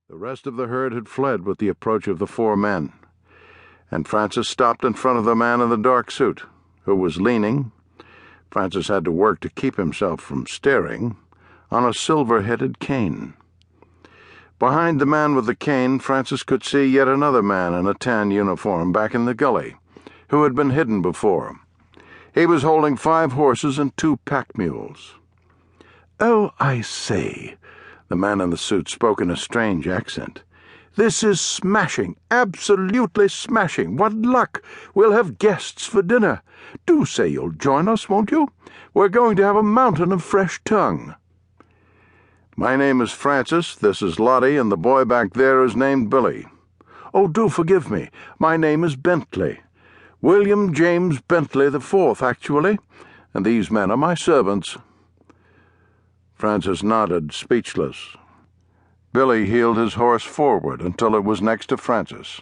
The rest of the herd had fled with the approach of the four men, and Francis stopped in front of the man in the dark suit, who was leaning — Francis had to work to keep himself from staring — on a silver-headed cane. Behind the man with the cane, Francis could see yet another man in a tan uniform back in the gully, who had been hidden before. He was holding 5 horses and 2 pack mules. "Oh, I say," the man in the suit spoke in a strange accent. "This is smashing, absolutely smashing. What luck! We'll have guests for dinner. Do say you'll join us, won't you? We're going to have a mountain of fresh tongue." "My name is Francis, this is Lottie, and the boy back there is named Billy." "Oh, do forgive me. My name is Bentley. William James Bentley IV, actually, and these men are my servants." Francis nodded, speechless. Billy heeled his horse forward until it was next to Francis.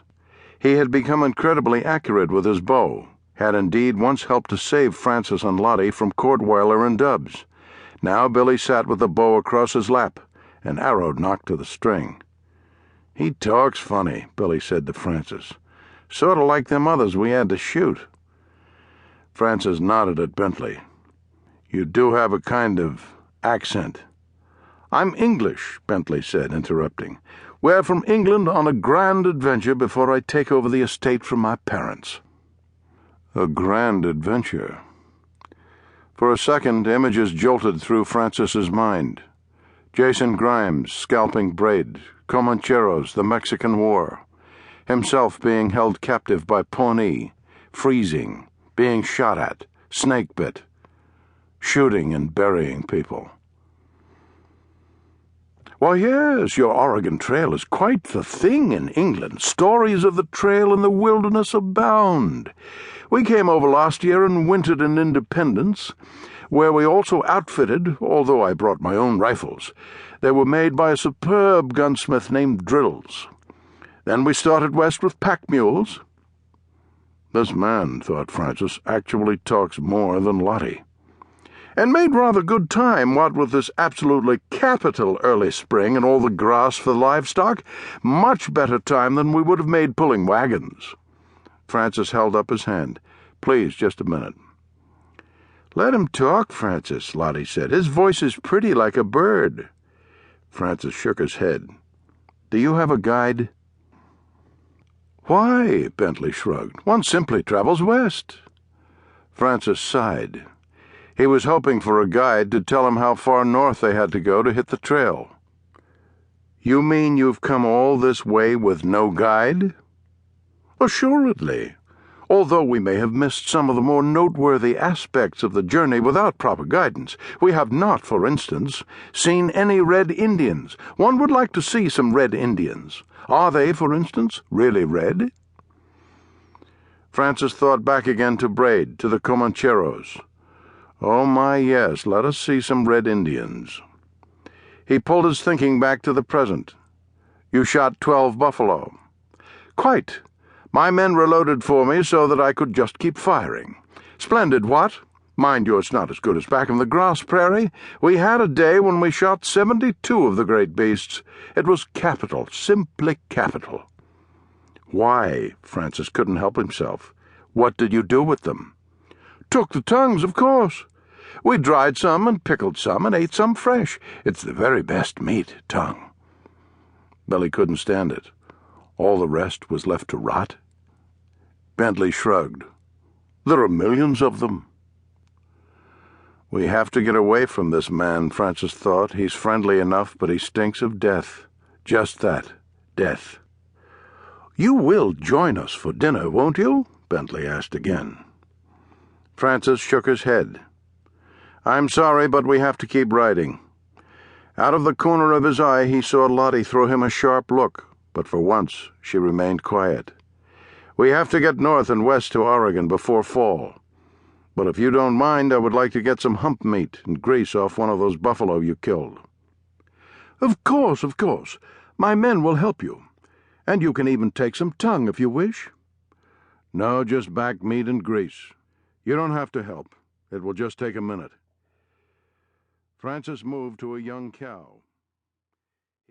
He had become incredibly accurate with his bow, had indeed once helped to save Francis and Lottie from Cordweiler and Dubs. Now Billy sat with the bow across his lap, an arrow knocked to the string. "He talks funny," Billy said to Francis. "Sort of like them others we had to shoot." Francis nodded at Bentley. "You do have a kind of accent." "I'm English," Bentley said, interrupting. "We're from England on a grand adventure before I take over the estate from my parents." A grand adventure. For a second, images jolted through Francis's mind. Jason Grimes scalping Braid, Comancheros, the Mexican War, himself being held captive by Pawnee, freezing, being shot at, snake-bit, shooting and burying people. "Why, yes, your Oregon Trail is quite the thing in England. Stories of the trail in the wilderness abound. We came over last year and wintered in Independence, where we also outfitted, although I brought my own rifles. They were made by a superb gunsmith named Drills. Then we started west with pack mules." This man, thought Francis, actually talks more than Lottie. "And made rather good time, what with this absolutely capital early spring and all the grass for the livestock. Much better time than we would have made pulling wagons." Francis held up his hand. "Please, just a minute." "Let him talk, Francis," Lottie said. "His voice is pretty like a bird." Francis shook his head. "Do you have a guide?" "Why?" Bentley shrugged. "One simply travels west." Francis sighed. He was hoping for a guide to tell him how far north they had to go to hit the trail. "You mean you've come all this way with no guide?" "Assuredly. Although we may have missed some of the more noteworthy aspects of the journey without proper guidance. We have not, for instance, seen any red Indians. One would like to see some red Indians. Are they, for instance, really red?" Francis thought back again to Braid, to the Comancheros. "Oh my, yes, let us see some red Indians." He pulled his thinking back to the present. "You shot 12 buffalo." "Quite. My men reloaded for me so that I could just keep firing. Splendid, what? Mind you, it's not as good as back in the grass prairie. We had a day when we shot 72 of the great beasts. It was capital, simply capital." "Why?" Francis couldn't help himself. "What did you do with them?" "Took the tongues, of course. We dried some and pickled some and ate some fresh. It's the very best meat, tongue." Billy couldn't stand it. All the rest was left to rot. Bentley shrugged. "There are millions of them." "We have to get away from this man," Francis thought. "He's friendly enough, but he stinks of death. Just that, death." "You will join us for dinner, won't you?" Bentley asked again. Francis shook his head. "I'm sorry, but we have to keep riding." Out of the corner of his eye he saw Lottie throw him a sharp look, but for once she remained quiet. "We have to get north and west to Oregon before fall. But if you don't mind, I would like to get some hump meat and grease off one of those buffalo you killed." Of course. My men will help you. And you can even take some tongue if you wish." "No, just back meat and grease. You don't have to help. It will just take a minute." Francis moved to a young cow.